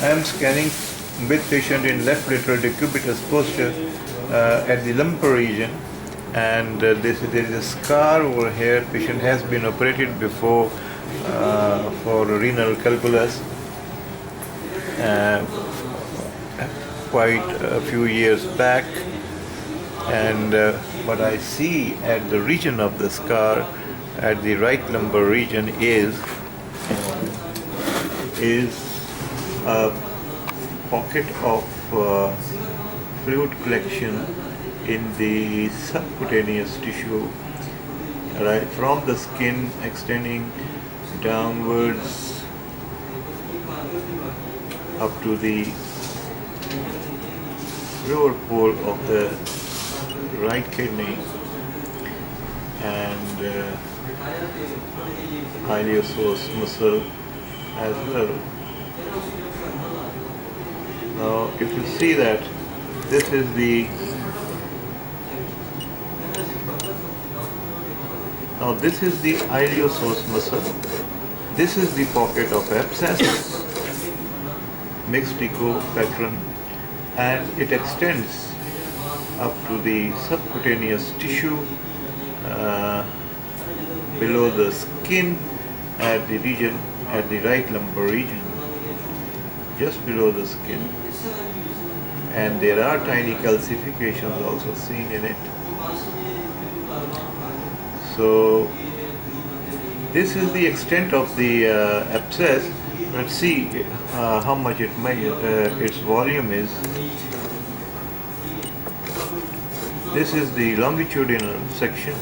I am scanning with patient in left lateral decubitus posture at the lumbar region, and there is a scar over here. Patient has been operated before for renal calculus quite a few years back, and what I see at the region of the scar at the right lumbar region is a pocket of fluid collection in the subcutaneous tissue, right from the skin extending downwards up to the lower pole of the right kidney and iliopsoas muscle as well. Now if you see that this is the iliopsoas muscle, this is the pocket of abscess, mixed echo pattern, and it extends up to the subcutaneous tissue below the skin at the region, at the right lumbar region, just below the skin, and there are tiny calcifications also seen in it. So this is the extent of the abscess. Let's see how much its volume is. This is the longitudinal section.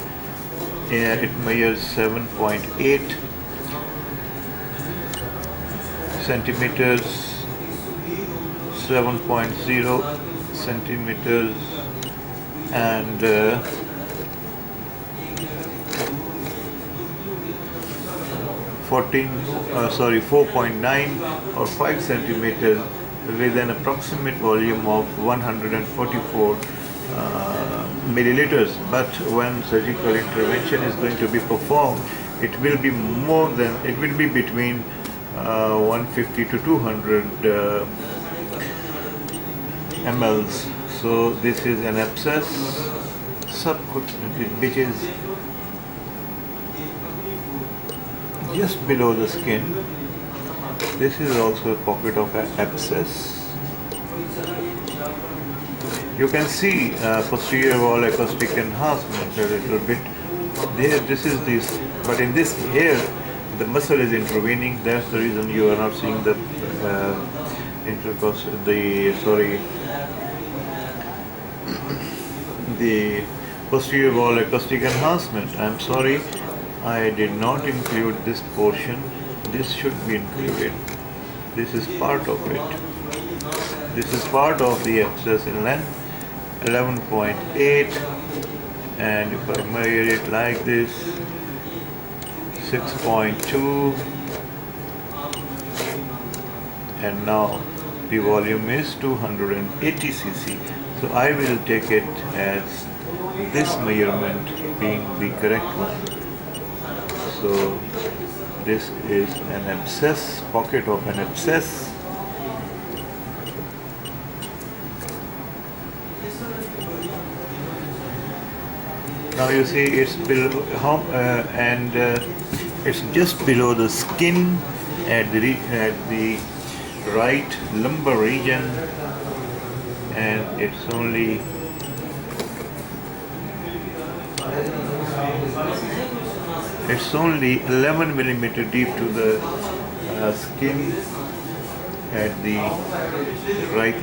It measures 7.8 centimeters, 7.0 centimeters, and 4.9 or 5 centimeters with an approximate volume of 144 milliliters. But when surgical intervention is going to be performed, it will be between 150 to 200 mLs. So this is an abscess which is just below the skin. This is also a pocket of abscess. You can see posterior wall acoustic enhancement a little bit. There, but in this here, the muscle is intervening. That's the reason you are not seeing the the posterior wall acoustic enhancement. I'm sorry, I did not include this portion. This should be included. This is part of it. This is part of the abscess in length, 11.8, and if I measure it like this, 6.2, and now the volume is 280 cc. So I will take it as this measurement being the correct one. So this is an abscess, pocket of an abscess. Now you see it's below, it's just below the skin at the right lumbar region, and it's only It's only 11 millimeter deep to the skin at the right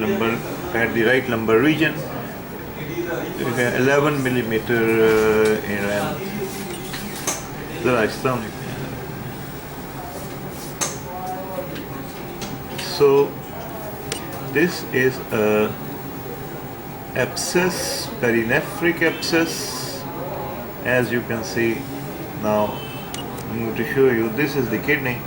lumbar region. 11 millimeter in length. So this is a abscess, perinephric abscess, as you can see. Now I'm going to show you, this is the kidney.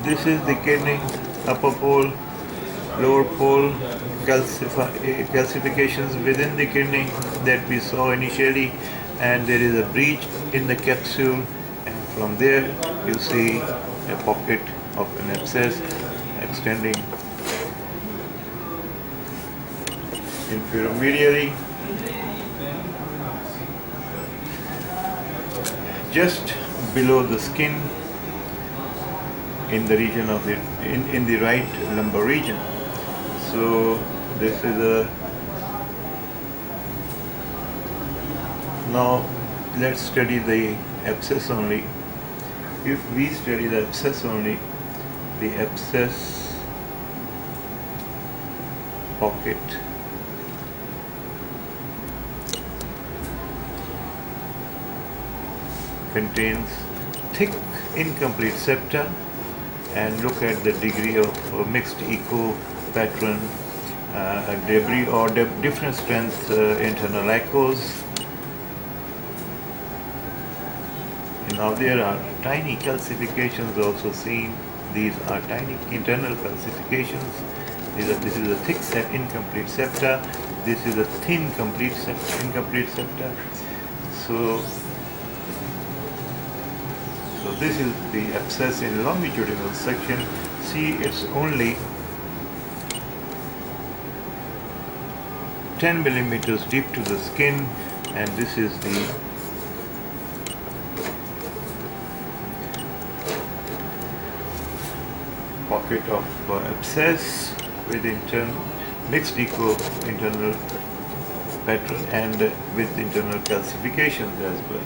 This is the kidney, upper pole, lower pole, calcifications within the kidney that we saw initially and there is a breach in the capsule, and from there you see a pocket of an abscess extending inferiormedially, just below the skin in the region of in the right lumbar region. So this is a now let's study the abscess only. If we study the abscess only, the abscess pocket contains thick incomplete septa, and look at the degree of mixed echo pattern, debris or different strength internal echoes. Now there are tiny calcifications also seen. These are tiny internal calcifications. This is a thick incomplete septa. This is a thin incomplete septa. So this is the abscess in longitudinal section. See, it's only 10 millimeters deep to the skin, and this is the pocket of abscess with mixed echo internal pattern and with internal calcifications as well.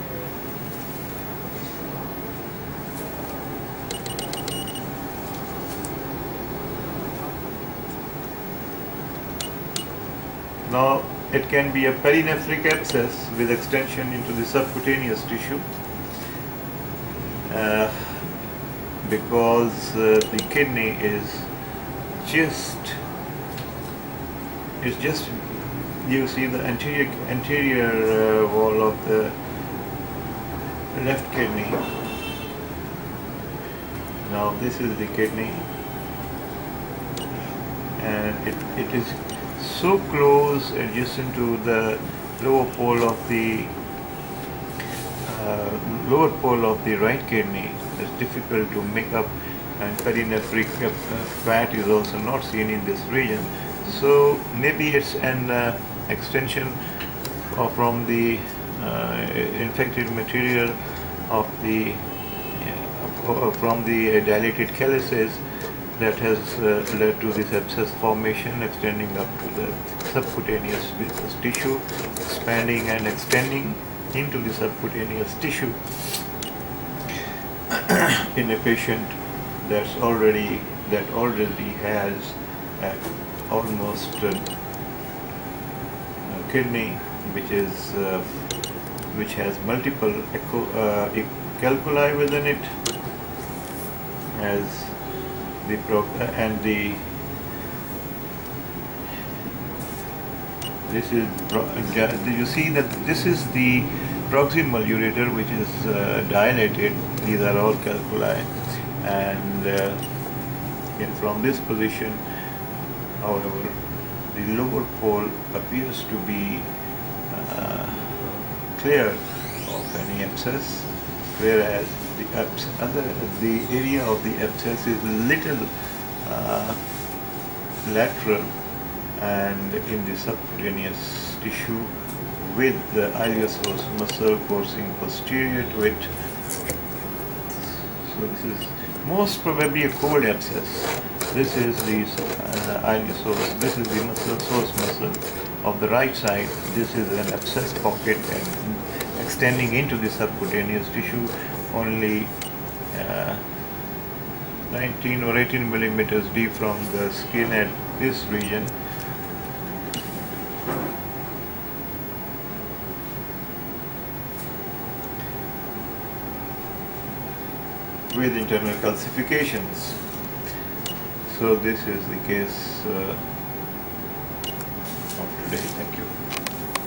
Now it can be a perinephric abscess with extension into the subcutaneous tissue, because the kidney is just you see the anterior wall of the left kidney. Now this is the kidney, and it is so close adjacent to the lower pole of the right kidney. It's difficult to make up, and perinephric fat is also not seen in this region. So maybe it's an extension from the infected material of the from the dilated calyces that has led to this abscess formation extending up to the subcutaneous tissue, expanding and extending into the subcutaneous tissue in a patient that already has almost kidney which has multiple calculi within it, as this is you see that this is the proximal ureter, which is dilated. These are all calculi, and from this position, however, the lower pole appears to be clear of any abscess, whereas the area of the abscess is little lateral and in the subcutaneous tissue, with the iliopsoas muscle coursing posterior to it. So this is most probably a cold abscess. This is the iliopsoas. This is the psoas muscle of the right side. This is an abscess pocket and extending into the subcutaneous tissue, only 19 or 18 millimeters deep from the skin at this region. With internal calcifications. So this is the case of today. Thank you.